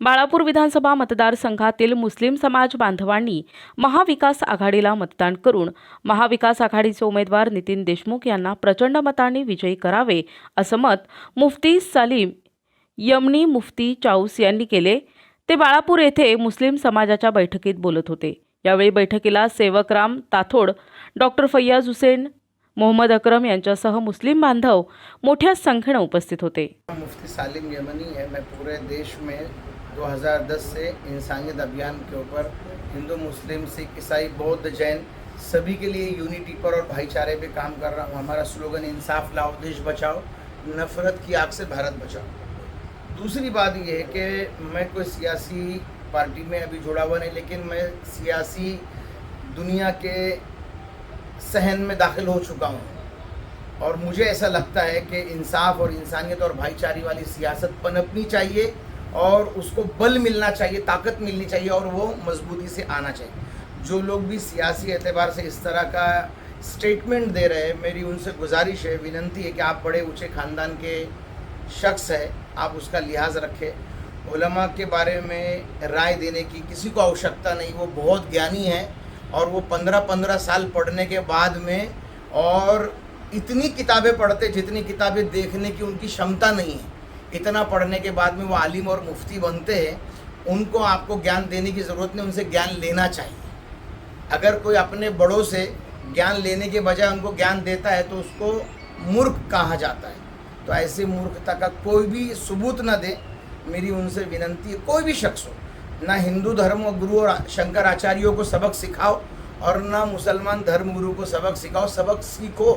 बाळापूर विधानसभा मतदारसंघातील मुस्लिम समाज बांधवांनी महाविकास आघाडीला मतदान करून महाविकास आघाडीचे उमेदवार नितीन देशमुख यांना प्रचंड मतांनी विजयी करावे असं मत मुफ्ती सलीम यमनी मुफ्ती चाऊस यांनी केले। ते बाळापूर येथे मुस्लिम समाजाच्या बैठकीत बोलत होते। यावेळी बैठकीला सेवकराम ताथोड, डॉक्टर फैयाज हुसेन, मोहम्मद अकरम यांच्यासह मुस्लिम बांधव मोठ्या संख्येने उपस्थित होते। मुफ्ती सलीम यमनी है। मैं पूरे देश में 2010 से इंसानियत अभियान के ऊपर हिंदू, मुस्लिम, सिख, ईसाई, बौद्ध, जैन सभी के लिए यूनिटी पर और भाईचारे पे काम कर रहा हूँ। हमारा स्लोगन इंसाफ लाओ, देश बचाओ, नफरत की आग से भारत बचाओ। दूसरी बात यह है कि मैं कोई सियासी पार्टी में अभी जुड़ा हुआ नहीं, लेकिन मैं सियासी दुनिया के सहन में दाखिल हो चुका हूँ और मुझे ऐसा लगता है कि इंसाफ और इंसानियत और भाईचारे वाली सियासत पनपनी चाहिए और उसको बल मिलना चाहिए, ताकत मिलनी चाहिए और वो मजबूती से आना चाहिए। जो लोग भी सियासी एतबार से इस तरह का स्टेटमेंट दे रहे हैं, मेरी उनसे गुजारिश है, विनंती है कि आप बड़े ऊँचे ख़ानदान के शख्स है, आप उसका लिहाज रखें। उलमा के बारे में राय देने की किसी को आवश्यकता नहीं, वो बहुत ज्ञानी है और वो 15-15 साल पढ़ने के बाद में और इतनी किताबें पढ़ते जितनी किताबें देखने की उनकी क्षमता नहीं है। इतना पढ़ने के बाद में वो आलिम और मुफ्ती बनते हैं। उनको आपको ज्ञान देने की ज़रूरत नहीं, उनसे ज्ञान लेना चाहिए। अगर कोई अपने बड़ों से ज्ञान लेने के बजाय उनको ज्ञान देता है तो उसको मूर्ख कहा जाता है। तो ऐसे मूर्खता का कोई भी सबूत न दे, मेरी उनसे विनंती है। कोई भी शख्स हो, ना हिंदू धर्म गुरु और शंकराचार्यों को सबक सिखाओ और ना मुसलमान धर्म गुरु को सबक सिखाओ। सबक सीखो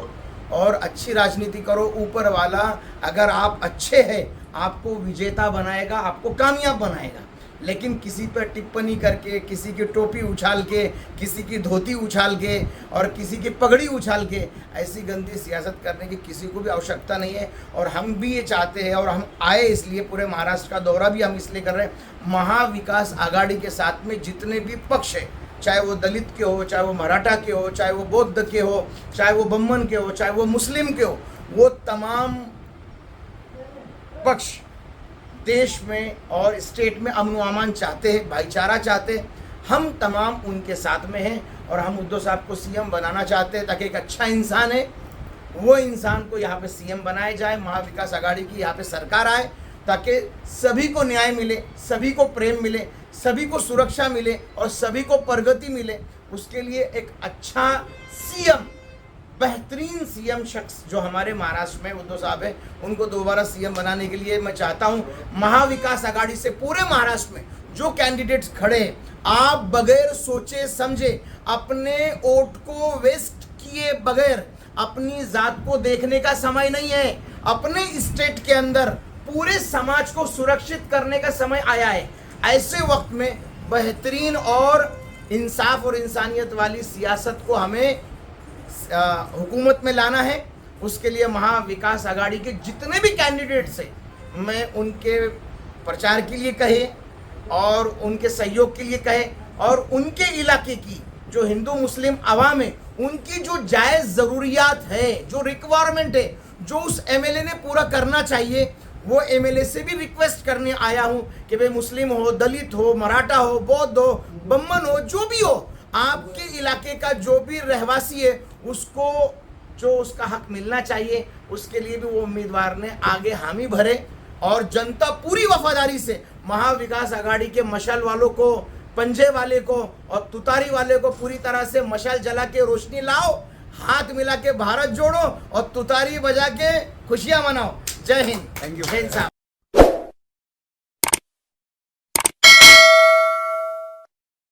और अच्छी राजनीति करो। ऊपर वाला अगर आप अच्छे हैं आपको विजेता बनाएगा, आपको कामयाब बनाएगा। लेकिन किसी पर टिप्पणी करके, किसी की टोपी उछाल के, किसी की धोती उछाल के और किसी की पगड़ी उछाल के ऐसी गंदी सियासत करने की किसी को भी आवश्यकता नहीं है। और हम भी ये चाहते हैं और हम आए इसलिए, पूरे महाराष्ट्र का दौरा भी हम इसलिए कर रहे हैं। महाविकास आघाड़ी के साथ में जितने भी पक्ष हैं, चाहे वो दलित के हो, चाहे वो मराठा के हो, चाहे वो बौद्ध के हो, चाहे वो बम्मन के हो, चाहे वो मुस्लिम के हो, वो तमाम पक्ष देश में और स्टेट में अमन व अमान चाहते हैं, भाईचारा चाहते हैं। हम तमाम उनके साथ में हैं और हम उद्धव साहब को सीएम बनाना चाहते हैं ताकि एक अच्छा इंसान है वो इंसान को यहाँ पे सीएम बनाया जाए। महाविकास आघाड़ी की यहाँ पे सरकार आए ताकि सभी को न्याय मिले, सभी को प्रेम मिले, सभी को सुरक्षा मिले और सभी को प्रगति मिले। उसके लिए एक अच्छा सीएम, बेहतरीन सीएम शख्स जो हमारे महाराष्ट्र में उद्धव साहब है, उनको दोबारा सीएम बनाने के लिए मैं चाहता हूं महाविकास आघाड़ी से पूरे महाराष्ट्र में जो कैंडिडेट्स खड़े हैं, आप बगैर सोचे समझे, अपने वोट को वेस्ट किए बगैर, अपनी जात को देखने का समय नहीं है। अपने स्टेट के अंदर पूरे समाज को सुरक्षित करने का समय आया है। ऐसे वक्त में बेहतरीन और इंसाफ और इंसानियत वाली सियासत को हमें हुकूमत में लाना है। उसके लिए महाविकास आघाड़ी के जितने भी कैंडिडेट्स हैं, मैं उनके प्रचार के लिए कहे और उनके सहयोग के लिए कहे और उनके इलाके की जो हिंदू मुस्लिम आवाम है, उनकी जो जायज़ ज़रूरियात है, जो रिक्वायरमेंट है, जो उस एमएलए ने पूरा करना चाहिए, वो एमएलए से भी रिक्वेस्ट करने आया हूँ कि भाई मुस्लिम हो, दलित हो, मराठा हो, बौद्ध हो, बम्मन हो, जो भी हो, आपके इलाके का जो भी रहवासी है उसको जो उसका हक मिलना चाहिए, उसके लिए भी वो उम्मीदवार ने आगे हामी भरे। और जनता पूरी वफादारी से महाविकास आघाड़ी के मशाल वालों को, पंजे वाले को और तुतारी वाले को पूरी तरह से मशाल जला के रोशनी लाओ, हाथ मिला के भारत जोड़ो और तुतारी बजा के खुशियां मनाओ। जय हिंद। Thank you. जय हिंद साहब।